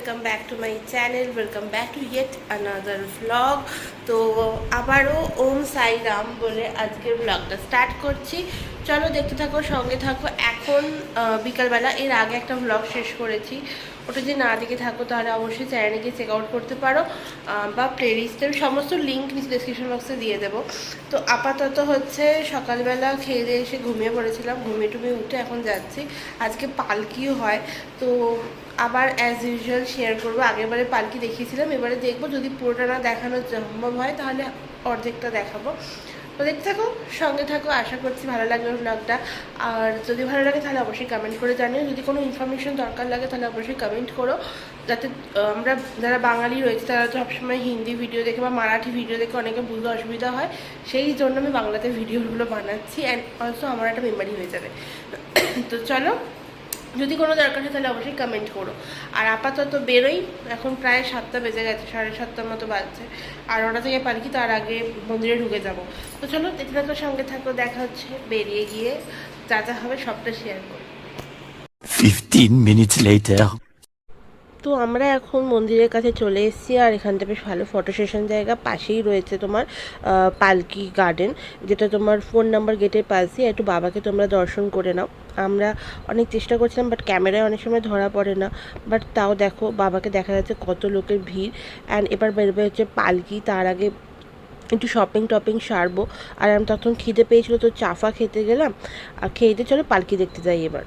Welcome back to my channel, welcome back to yet another vlog. তো আবারও ওম সাই রাম বলে আজকের ভ্লগটা স্টার্ট করছি। চলো দেখতে থাকো, সঙ্গে থাকো। এখন বিকালবেলা, এর আগে একটা ভ্লগ শেষ করেছি, ওটা যদি না দেখে থাকো তাহলে অবশ্যই চ্যানেলে গিয়ে চেক আউট করতে পারো, বা প্লেলিস্টের সমস্ত লিঙ্ক নিচে ডেসক্রিপশন বক্সে দিয়ে দেবো। তো আপাতত হচ্ছে সকালবেলা খেয়ে দিয়ে এসে ঘুমিয়ে পড়েছিলাম, ঘুমিয়ে টুমিয়ে উঠে এখন যাচ্ছি। আজকে পালকিও হয়, তো আবার অ্যাজ ইউজুয়াল শেয়ার করবো। আগেরবারে পালকি দেখিয়েছিলাম, এবারে দেখবো, যদি পুরোটা না দেখানো সম্ভব হয় তাহলে অর্ধেকটা দেখাবো। তো দেখতে থাকো, সঙ্গে থাকো, আশা করছি ভালো লাগবে ব্লগটা। আর যদি ভালো লাগে তাহলে অবশ্যই কমেন্ট করে জানিও, যদি কোনো ইনফরমেশন দরকার লাগে তাহলে অবশ্যই কমেন্ট করো, যাতে আমরা যারা বাঙালি রয়েছে তারা তো সবসময় হিন্দি ভিডিও দেখে বা মারাঠি ভিডিও দেখে অনেকে বুঝতে অসুবিধা হয়, সেই জন্য আমি বাংলাতে ভিডিওগুলো বানাচ্ছি। অ্যান্ড অলসো আমার একটা মেমোরি হয়ে যাবে। তো চলো, যদি কোনো দরকার হয় তাহলে অবশ্যই কমেন্ট করো। আর আপাতত বেরোই, এখন প্রায় 7টা বেজে গেছে, 7:30 মতো বাজছে। আর ওটা থেকে পালকি, তার আগে মন্দিরে ঢুকে যাব। তো চলো দেখতে থাকো, সঙ্গে থাকো, দেখা হচ্ছে বেরিয়ে গিয়ে, যা যা হবে সবটা শেয়ার করো। 15 minutes later. তো আমরা এখন মন্দিরের কাছে চলে এসেছি, আর এখানটা বেশ ভালো ফটো সেশন জায়গা। পাশেই রয়েছে তোমার পালকি গার্ডেন, যেটা তোমার ফোন নাম্বার গেটের পাশে। একটু বাবাকে তোমরা দর্শন করে নাও। আমরা অনেক চেষ্টা করছিলাম, বাট ক্যামেরায় অনেক সময় ধরা পড়ে না, বাট তাও দেখো বাবাকে দেখা যাচ্ছে কত লোকের ভিড়। অ্যান্ড এবার বেরোবে হচ্ছে পালকি, তার আগে একটু শপিং টপিং সারবো। আর আমি তখন খিদে পেয়েছিলো, তো চাফা খেতে গেলাম। আর খেয়ে চলো পালকি দেখতে যাই এবার।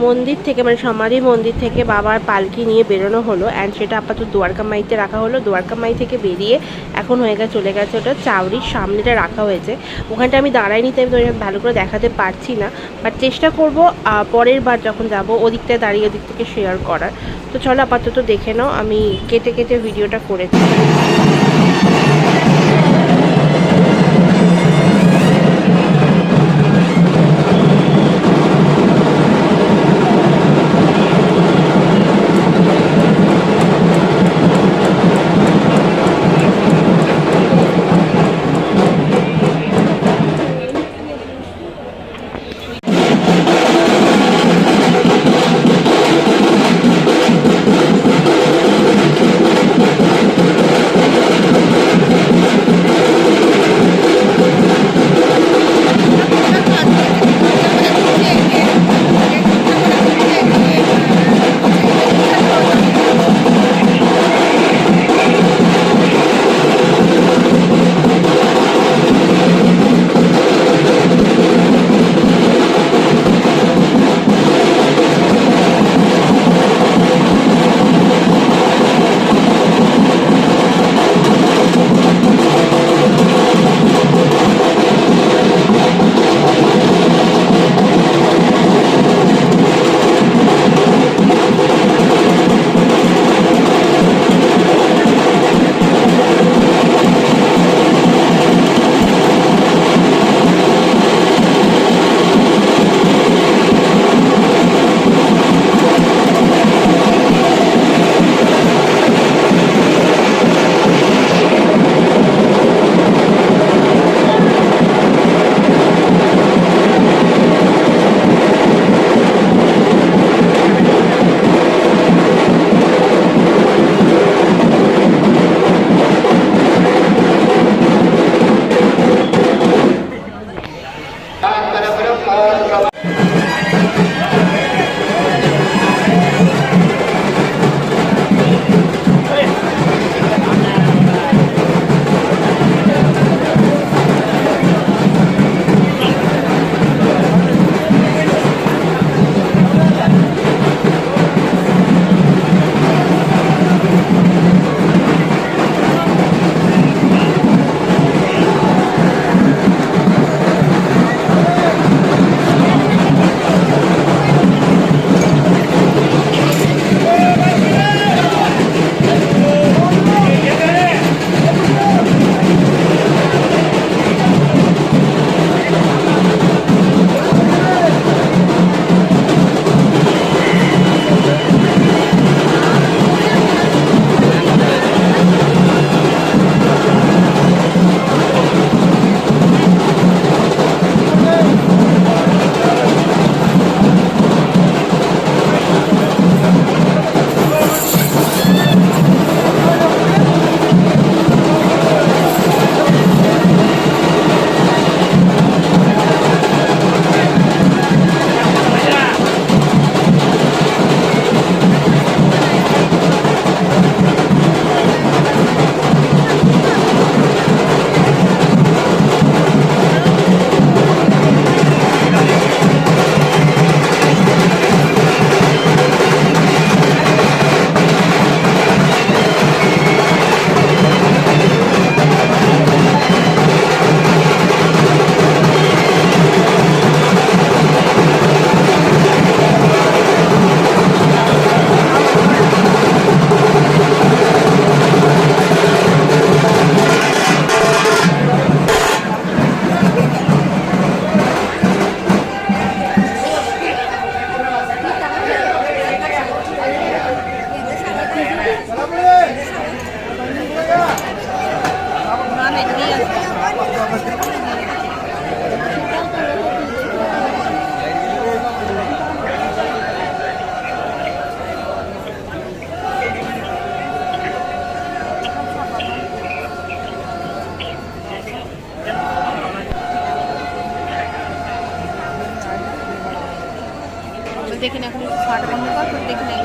মন্দির থেকে মানে সমাধি মন্দির থেকে বাবার পালকি নিয়ে বেরোনো হলো অ্যান্ড সেটা আপাতত দ্বারকা মাইতে রাখা হলো। দ্বারকা মাই থেকে বেরিয়ে এখন হয়ে গেছে চলে গেছে ওটা চাউরির সামনেটা রাখা হয়েছে। ওখানটা আমি দাঁড়াইনি তাই আমি ভালো করে দেখাতে পারছি না, বাট চেষ্টা করব পরের বার যখন যাব ওদিকটায় দাঁড়িয়ে ওদিক থেকে শেয়ার করার। তো চলো আপাতত দেখে নাও, আমি কেটে কেটে ভিডিওটা করেছি। দেখে নেই।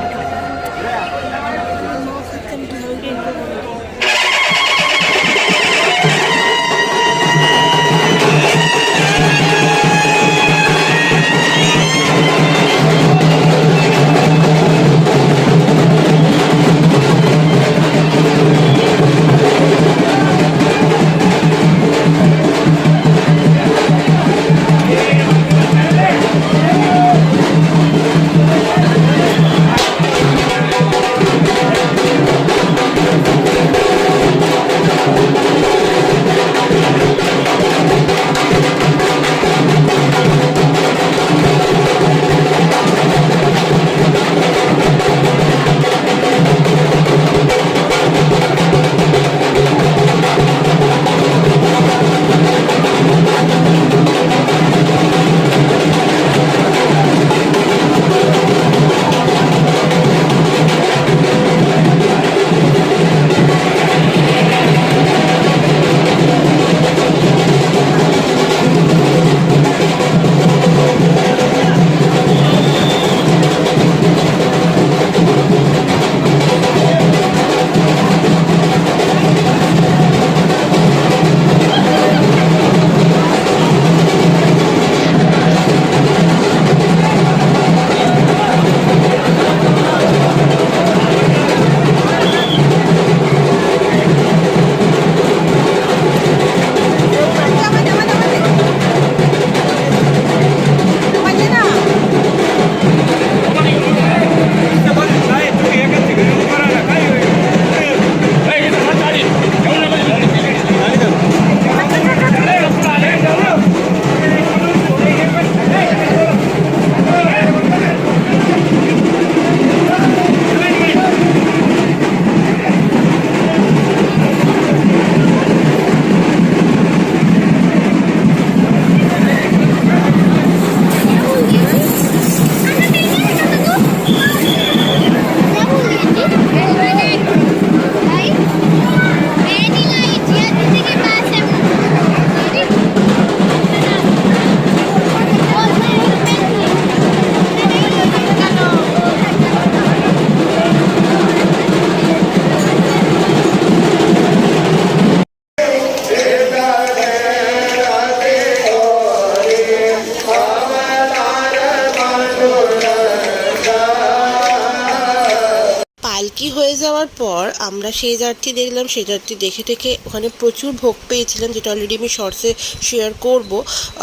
পালকি হয়ে যাওয়ার পর আমরা সেই যাত্রী দেখলাম, সেই যাত্রী দেখে টেকে ওখানে প্রচুর ভোগ পেয়েছিলাম, যেটা অলরেডি আমি শর্টসে শেয়ার করব।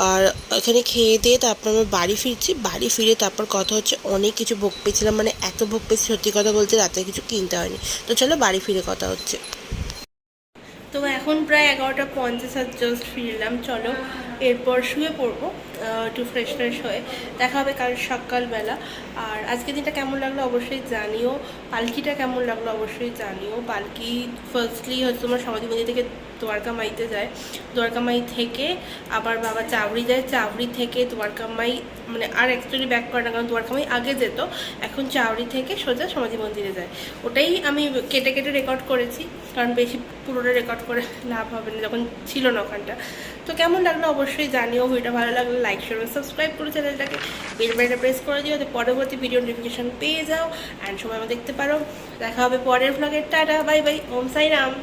আর এখানে খেয়ে দিয়ে তারপর আমরা বাড়ি ফিরছি। বাড়ি ফিরে তারপর কথা হচ্ছে অনেক কিছু ভোগ পেয়েছিলাম, মানে এত ভোগ পেয়েছি সত্যি কথা বলতে রাতে কিছু কিনতে হয়নি। তো চলো বাড়ি ফিরে কথা হচ্ছে। তো এখন প্রায় 11:50 জাস্ট ফিরলাম। চলো এরপর শুয়ে পড়বো একটু ফ্রেশ হয়ে। দেখা হবে কাল সকালবেলা। আর আজকে দিনটা কেমন লাগলো অবশ্যই জানিও, পালকিটা কেমন লাগলো অবশ্যই জানিও। পালকি ফার্স্টলি হচ্ছে তোমার সমাধি মন্দির থেকে দ্বারকামাইতে যায়, দ্বারকামাই থেকে আবার বাবা চাবড়ি যায়, চাবড়ি থেকে দ্বারকামাই মানে আর অ্যাকচুয়ালি ব্যাক করে না, কারণ দ্বারকামাই আগে যেত, এখন চাবড়ি থেকে সোজা সমাধি মন্দিরে যায়। ওটাই আমি কেটে কেটে রেকর্ড করেছি, কারণ বেশি পুরোটা রেকর্ড করে লাভ হবে না যখন ছিল না ওখানটা। তো কেমন লাগলো অবশ্যই জানিও। ভিডিওটা ভালো লাগলে লাইক শেয়ার সাবস্ক্রাইব করে চ্যানেলটাকে বেল বাটনটা প্রেস করে দিও, যাতে পরবর্তী ভিডিও নোটিফিকেশন পেয়ে যাও অ্যান্ড সময় দেখতে পারো। দেখা হবে পরের ভ্লগের। টাটা, বাই বাই, ওম সাই রাম।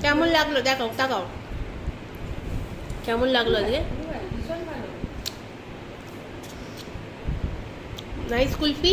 কেমন লাগলো দেখো, তাকাও কেমন লাগলো আজকে? নাইস কুলফি।